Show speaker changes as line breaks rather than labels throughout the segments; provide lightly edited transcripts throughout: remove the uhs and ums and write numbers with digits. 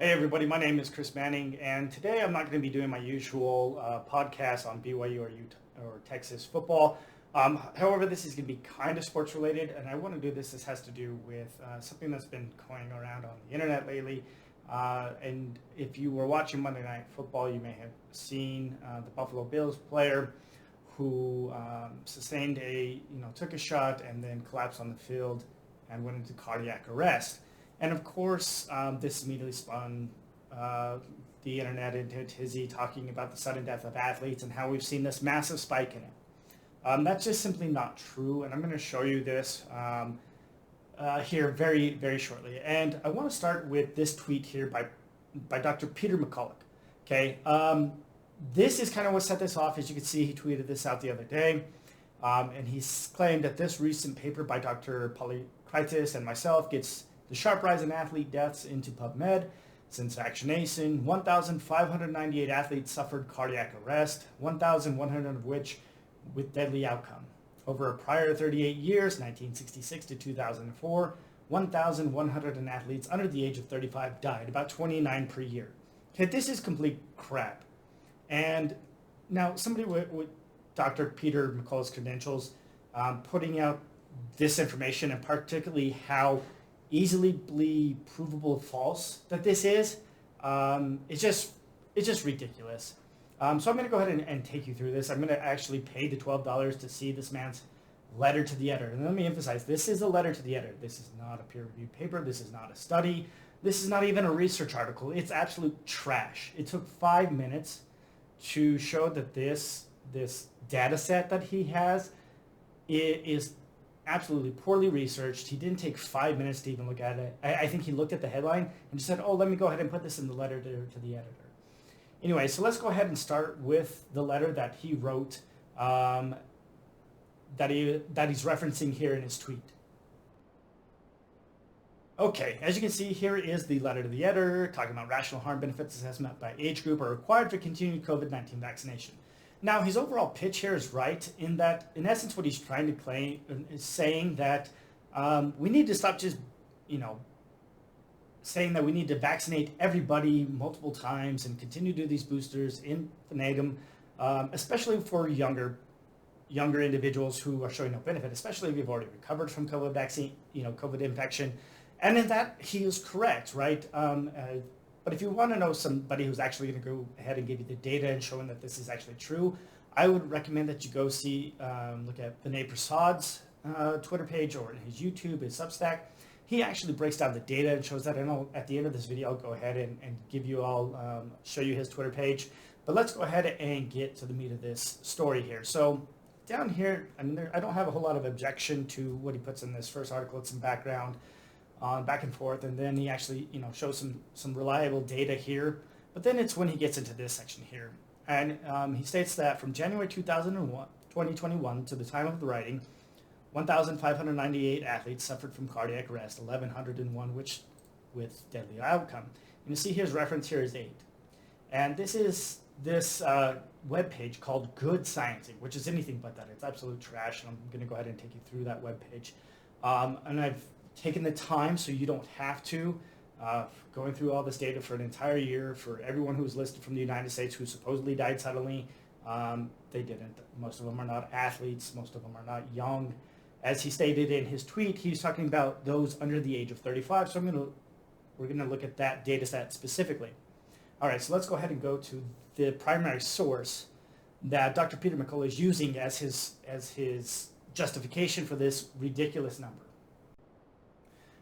Hey everybody, my name is Chris Manning, and today I'm not going to be doing my usual podcast on BYU or Utah or Texas football. However, this is going to be kind of sports related, and I want to do this. This has to do with something that's been going around on the internet lately. And if you were watching Monday Night Football, you may have seen the Buffalo Bills player who took a shot and then collapsed on the field and went into cardiac arrest. And of course, this immediately spun the internet into a tizzy, talking about the sudden death of athletes and how we've seen this massive spike in it. That's just simply not true, and I'm going to show you this here very, very shortly. And I want to start with this tweet here by Dr. Peter McCullough. Okay, this is kind of what set this off. As you can see, he tweeted this out the other day, and he's claimed that this recent paper by Dr. Polycritis and myself gets the sharp rise in athlete deaths into PubMed. Since vaccination, 1,598 athletes suffered cardiac arrest, 1,100 of which with deadly outcome. Over a prior 38 years, 1966 to 2004, 1,100 athletes under the age of 35 died, about 29 per year. Okay, this is complete crap. And now somebody with Dr. Peter McCullough's credentials putting out this information, and particularly how easily provable false that this is, it's just ridiculous. So I'm going to go ahead and take you through this. I'm going to actually pay the $12 to see this man's letter to the editor. And let me emphasize, this is a letter to the editor. This is not a peer-reviewed paper. This is not a study. This is not even a research article. It's absolute trash. It took 5 minutes to show that this data set that he has is absolutely poorly researched. He didn't take 5 minutes to even look at it. I think he looked at the headline and just said, oh, let me go ahead and put this in the letter to the editor. Anyway, so let's go ahead and start with the letter that he wrote that he's referencing here in his tweet. Okay, as you can see, here is the letter to the editor talking about rational harm benefits assessment by age group are required for continued COVID-19 vaccination. Now, his overall pitch here is right in that, in essence, what he's trying to claim is saying that we need to stop just, saying that we need to vaccinate everybody multiple times and continue to do these boosters infinitum, especially for younger individuals who are showing no benefit, especially if you've already recovered from COVID vaccine, COVID infection. And in that, he is correct, right? But if you want to know somebody who's actually going to go ahead and give you the data and showing that this is actually true, I would recommend that you go look at Vinay Prasad's Twitter page or his YouTube, his Substack. He actually breaks down the data and shows that. And at the end of this video, I'll go ahead and give you all, show you his Twitter page. But let's go ahead and get to the meat of this story here. So down here, I don't have a whole lot of objection to what he puts in this first article. It's some background on back and forth, and then he actually shows some reliable data here. But then it's when he gets into this section here, and he states that from January 2021 to the time of the writing, 1,598 athletes suffered from cardiac arrest, 1,101 which with deadly outcome. And you see his reference here is 8, and this is this web page called Goodsciencing, which is anything but that. It's absolute trash, and I'm going to go ahead and take you through that web page. And I've taken the time so you don't have to, going through all this data for an entire year for everyone who's listed from the United States who supposedly died suddenly. They didn't. Most of them are not athletes. Most of them are not young. As he stated in his tweet, he's talking about those under the age of 35. So we're going to look at that data set specifically. All right, so let's go ahead and go to the primary source that Dr. Peter McCullough is using as his justification for this ridiculous number.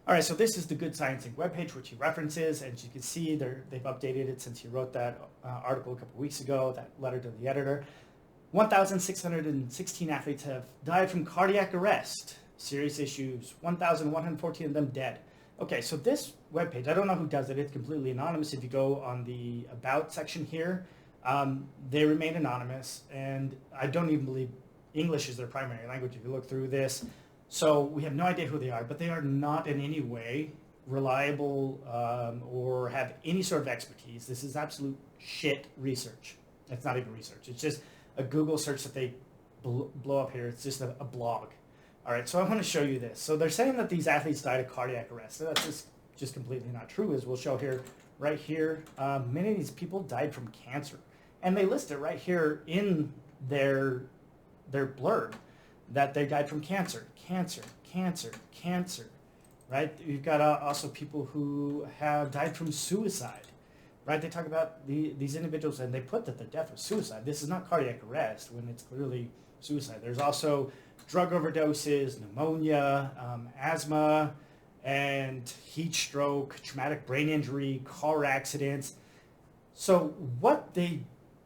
All right, so this is the Goodsciencing webpage, which he references, and you can see they've updated it since he wrote that article a couple weeks ago, that letter to the editor. 1,616 athletes have died from cardiac arrest, serious issues, 1,114 of them dead. Okay, so this webpage, I don't know who does it. It's completely anonymous. If you go on the About section here, they remain anonymous, and I don't even believe English is their primary language if you look through this. So we have no idea who they are, but they are not in any way reliable or have any sort of expertise. This is absolute shit research. It's not even research. It's just a Google search that they blow up here. It's just a blog. All right, so I want to show you this. So they're saying that these athletes died of cardiac arrest. So that's just completely not true, as we'll show here right here, many of these people died from cancer. And they list it right here in their blurb that they died from cancer, cancer, cancer, cancer, right? You've got also people who have died from suicide, right? They talk about these individuals and they put that their death was suicide. This is not cardiac arrest when it's clearly suicide. There's also drug overdoses, pneumonia, asthma, and heat stroke, traumatic brain injury, car accidents. So what they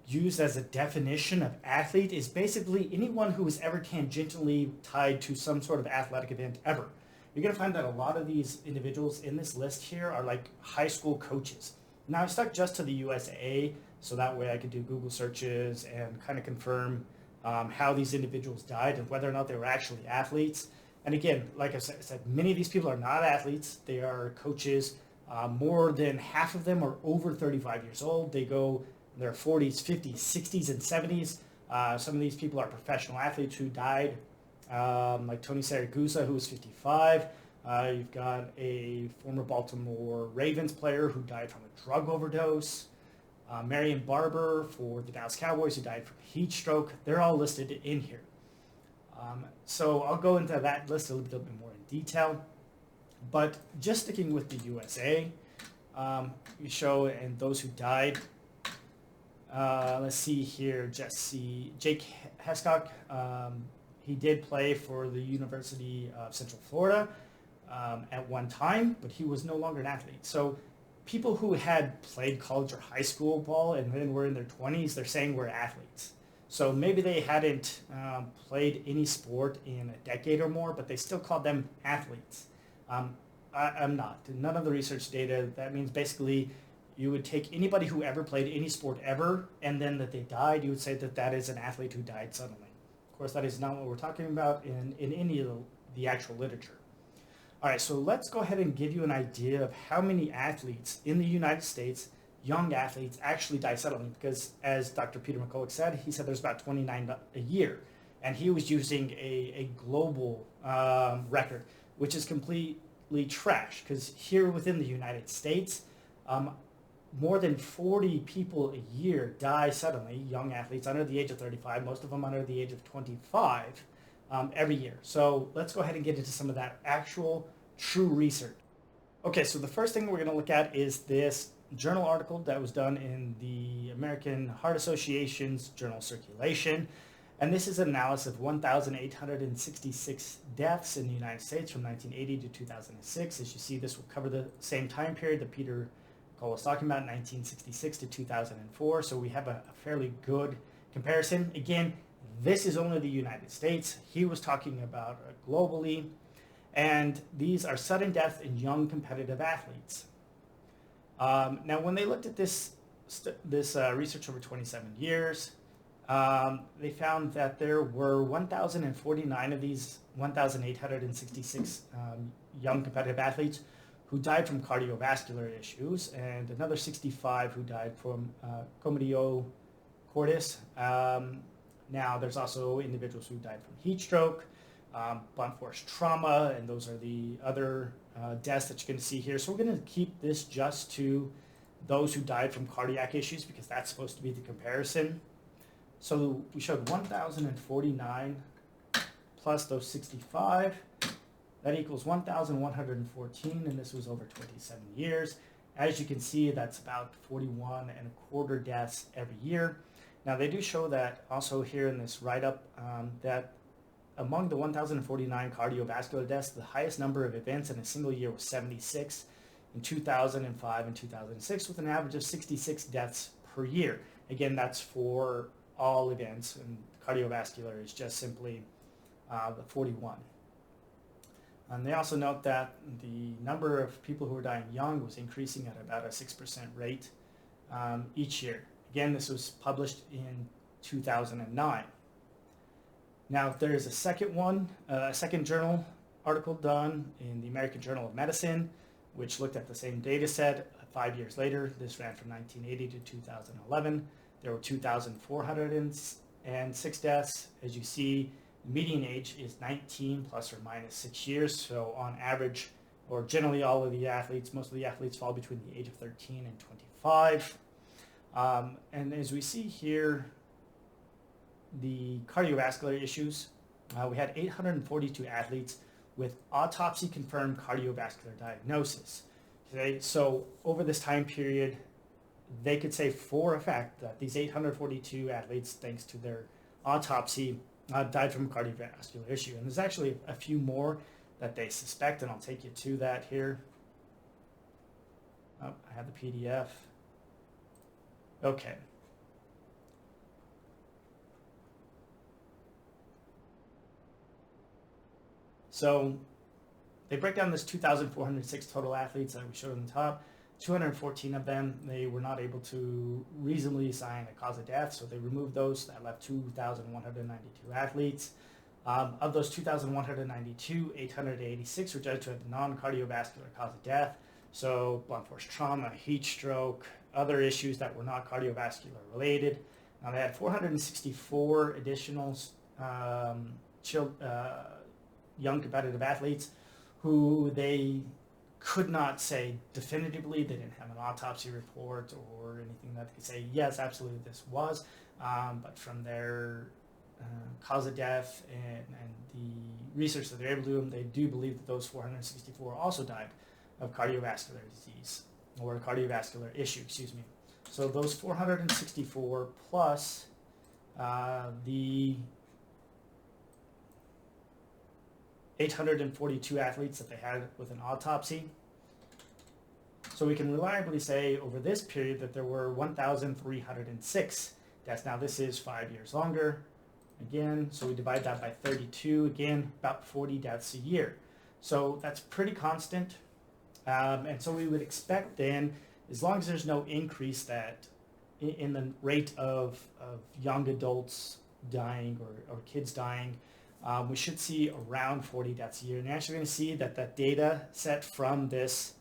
use as a definition of athlete is basically anyone who is ever tangentially tied to some sort of athletic event ever. You're going to find that a lot of these individuals in this list here are like high school coaches. Now I stuck just to the USA, so that way I could do Google searches and kind of confirm how these individuals died and whether or not they were actually athletes. And again, like I said, many of these people are not athletes. They are coaches. More than half of them are over 35 years old. They go in their 40s, 50s, 60s, and 70s. Some of these people are professional athletes who died, like Tony Saragusa, who was 55. You've got a former Baltimore Ravens player who died from a drug overdose. Marion Barber for the Dallas Cowboys, who died from heat stroke. They're all listed in here. So I'll go into that list a little bit more in detail. But just sticking with the USA, you show and those who died. Let's see here, Jake Hescock. He did play for the University of Central Florida at one time, but he was no longer an athlete. So people who had played college or high school ball and then were in their 20s, they're saying we're athletes. So maybe they hadn't played any sport in a decade or more, but they still called them athletes. I'm not. None of the research data, that means basically you would take anybody who ever played any sport ever, and then that they died, you would say that that is an athlete who died suddenly. Of course, that is not what we're talking about in any of the actual literature. All right, so let's go ahead and give you an idea of how many athletes in the United States, young athletes, actually die suddenly, because as Dr. Peter McCullough said, he said there's about 29 a year, and he was using a global record, which is completely trash, because here within the United States, more than 40 people a year die suddenly, young athletes under the age of 35, most of them under the age of 25, every year. So let's go ahead and get into some of that actual true research. Okay, so the first thing we're going to look at is this journal article that was done in the American Heart Association's journal Circulation. And this is an analysis of 1,866 deaths in the United States from 1980 to 2006. As you see, this will cover the same time period that Peter McCullough was talking about, 1966 to 2004. So we have a fairly good comparison. Again, this is only the United States. He was talking about globally. And these are sudden deaths in young competitive athletes. Now, when they looked at this research over 27 years, they found that there were 1,049 of these 1,866 young competitive athletes who died from cardiovascular issues, and another 65 who died from commotio cordis. Now, there's also individuals who died from heat stroke, blunt force trauma, and those are the other deaths that you're going to see here. So we're going to keep this just to those who died from cardiac issues because that's supposed to be the comparison. So we showed 1,049 plus those 65. That equals 1,114, and this was over 27 years. As you can see, that's about 41.25 deaths every year. Now, they do show that also here in this write-up that among the 1,049 cardiovascular deaths, the highest number of events in a single year was 76 in 2005 and 2006, with an average of 66 deaths per year. Again, that's for all events, and cardiovascular is just simply the 41. And they also note that the number of people who were dying young was increasing at about a 6% rate each year. Again, this was published in 2009. Now, there is a second journal article done in the American Journal of Medicine, which looked at the same data set 5 years later. This ran from 1980 to 2011. There were 2,406 deaths. As you see, the median age is 19 plus or minus 6 years. So on average, or generally all of the athletes, most of the athletes fall between the age of 13 and 25. And as we see here, the cardiovascular issues, we had 842 athletes with autopsy-confirmed cardiovascular diagnosis. Okay, so over this time period, they could say for a fact that these 842 athletes, thanks to their autopsy, died from a cardiovascular issue. And there's actually a few more that they suspect, and I'll take you to that here. Oh, I have the PDF. Okay. So they break down this 2,406 total athletes that we showed on the top. 214 of them, they were not able to reasonably assign a cause of death, so they removed those. That left 2,192 athletes. Of those 2,192, 886 were judged to have non-cardiovascular cause of death, so blunt force trauma, heat stroke, other issues that were not cardiovascular related. Now they had 464 additional young competitive athletes who they could not say definitively. They didn't have an autopsy report or anything that they could say, yes, absolutely this was. But from their cause of death and the research that they're able to do, they do believe that those 464 also died of cardiovascular disease or cardiovascular issue, excuse me. So those 464 plus the 842 athletes that they had with an autopsy. So we can reliably say over this period that there were 1,306 deaths. Now this is 5 years longer. Again, so we divide that by 32. Again, about 40 deaths a year. So that's pretty constant. And so we would expect then, as long as there's no increase that in the rate of young adults dying or kids dying, we should see around 40 deaths a year. And you're actually going to see that that data set from this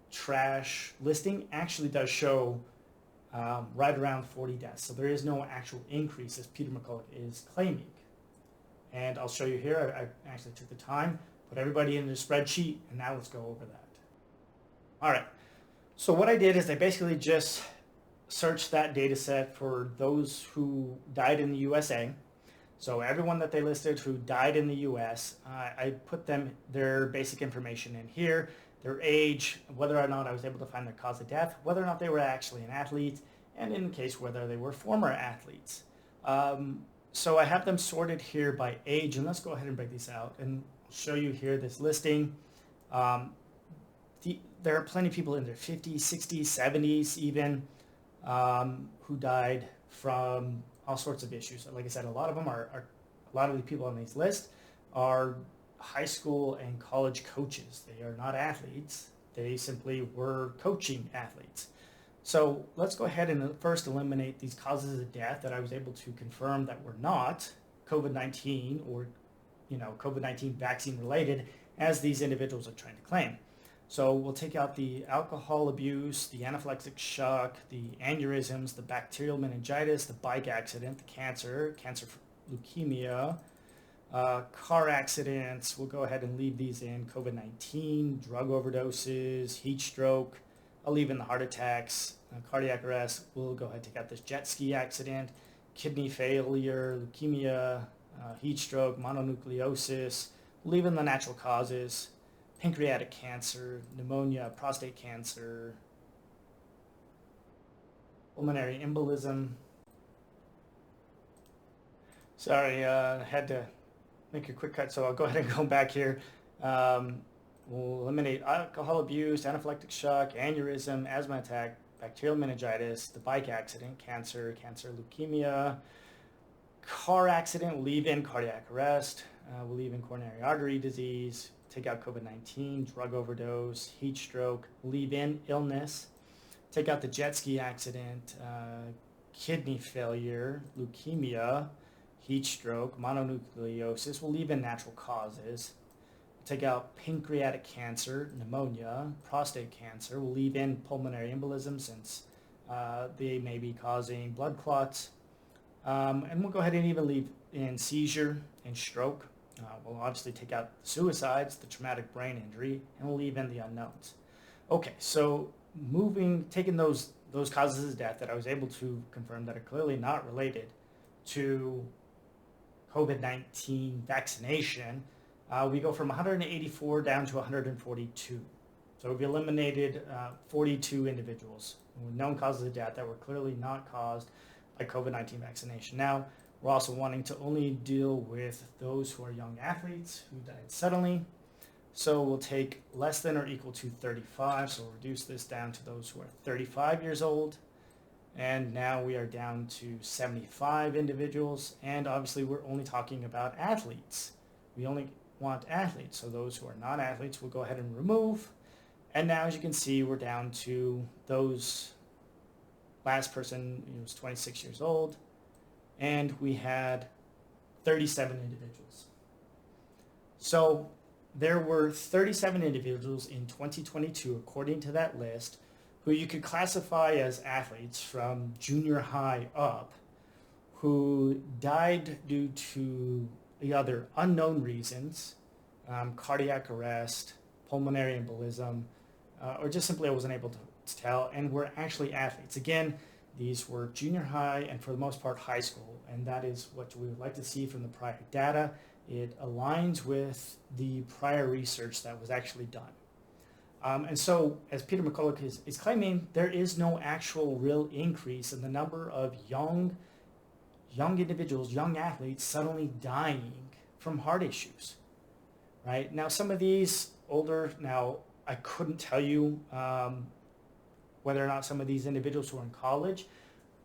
trash listing actually does show right around 40 deaths. So there is no actual increase as Peter McCullough is claiming. And I'll show you here. I actually took the time, put everybody in the spreadsheet, and now let's go over that. All right. So what I did is I basically just searched that data set for those who died in the USA. So everyone that they listed who died in the U.S., I put their basic information in here, their age, whether or not I was able to find their cause of death, whether or not they were actually an athlete, and in the case whether they were former athletes. So I have them sorted here by age, and let's go ahead and break these out and show you here this listing. There are plenty of people in their 50s, 60s, 70s even who died from all sorts of issues. Like I said, a lot of the people on these lists are high school and college coaches. They are not athletes. They simply were coaching athletes. So let's go ahead and first eliminate these causes of death that I was able to confirm that were not COVID-19 or COVID-19 vaccine related, as these individuals are trying to claim. So we'll take out the alcohol abuse, the anaphylactic shock, the aneurysms, the bacterial meningitis, the bike accident, the cancer leukemia, car accidents. We'll go ahead and leave these in. COVID-19, drug overdoses, heat stroke. I'll leave in the heart attacks, cardiac arrest. We'll go ahead and take out this jet ski accident, kidney failure, leukemia, heat stroke, mononucleosis. We'll leave in the natural causes. Pancreatic cancer, pneumonia, prostate cancer, pulmonary embolism. Sorry, I had to make a quick cut, so I'll go ahead and go back here. We'll eliminate alcohol abuse, anaphylactic shock, aneurysm, asthma attack, bacterial meningitis, the bike accident, cancer leukemia, car accident. We'll leave in cardiac arrest. We'll leave in coronary artery disease. Take out COVID-19, drug overdose, heat stroke, leave in illness, take out the jet ski accident, kidney failure, leukemia, heat stroke, mononucleosis. We'll leave in natural causes. Take out pancreatic cancer, pneumonia, prostate cancer. We'll leave in pulmonary embolism since they may be causing blood clots. And we'll go ahead and even leave in seizure and stroke. We'll obviously take out the suicides, the traumatic brain injury, and we'll leave in the unknowns. Okay, so taking those causes of death that I was able to confirm that are clearly not related to COVID-19 vaccination, we go from 184 down to 142. So we've eliminated 42 individuals with known causes of death that were clearly not caused by COVID-19 vaccination. Now, we're also wanting to only deal with those who are young athletes who died suddenly. So we'll take less than or equal to 35. So we'll reduce this down to those who are 35 years old. And now we are down to 75 individuals. And obviously we're only talking about athletes. We only want athletes. So those who are not athletes we'll go ahead and remove. And now, as you can see, we're down to those last person who was 26 years old. And we had 37 individuals. So there were 37 individuals in 2022, according to that list, who you could classify as athletes from junior high up, who died due to either unknown reasons, cardiac arrest, pulmonary embolism, or just simply I wasn't able to tell, and were actually athletes. Again, these were junior high and for the most part high school, and that is what we would like to see from the prior data. It aligns with the prior research that was actually done. And so, as Peter McCullough is claiming, there is no actual real increase in the number of young individuals, young athletes suddenly dying from heart issues. Right? Now, some of these older, now I couldn't tell you whether or not some of these individuals who were in college,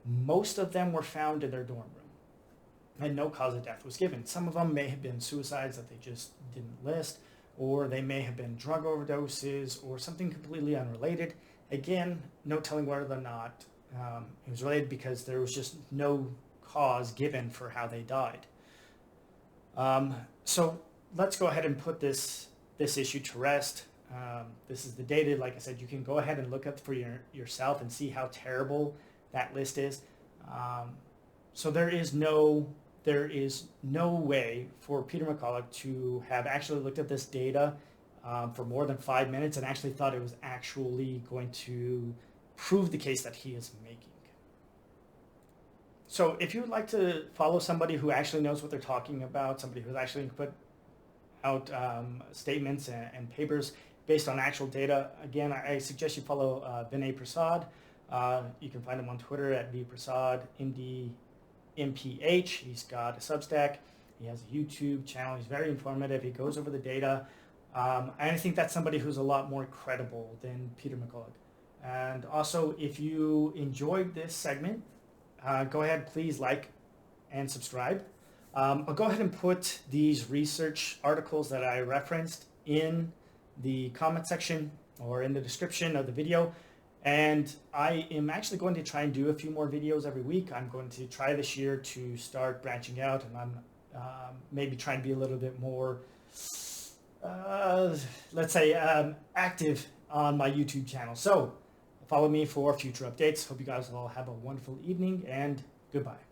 most of them were found in their dorm room and no cause of death was given. Some of them may have been suicides that they just didn't list, or they may have been drug overdoses or something completely unrelated. Again, no telling whether or not it was related because there was just no cause given for how they died. So let's go ahead and put this issue to rest. This is the data. Like I said, you can go ahead and look up for yourself and see how terrible that list is. So there is no way for Peter McCullough to have actually looked at this data for more than 5 minutes and actually thought it was actually going to prove the case that he is making. So if you would like to follow somebody who actually knows what they're talking about, somebody who's actually put out statements and papers based on actual data, again, I suggest you follow Vinay Prasad. You can find him on Twitter at vprasad, MPH. He's got a Substack. He has a YouTube channel. He's very informative. He goes over the data. And I think that's somebody who's a lot more credible than Peter McCullough. And also, if you enjoyed this segment, go ahead, please like and subscribe. I'll go ahead and put these research articles that I referenced in the comment section or in the description of the video. And I am actually going to try and do a few more videos every week. I'm going to try this year to start branching out, and I'm maybe trying to be a little bit more, let's say, active on my YouTube channel. So follow me for future updates. Hope you guys all have a wonderful evening, and goodbye.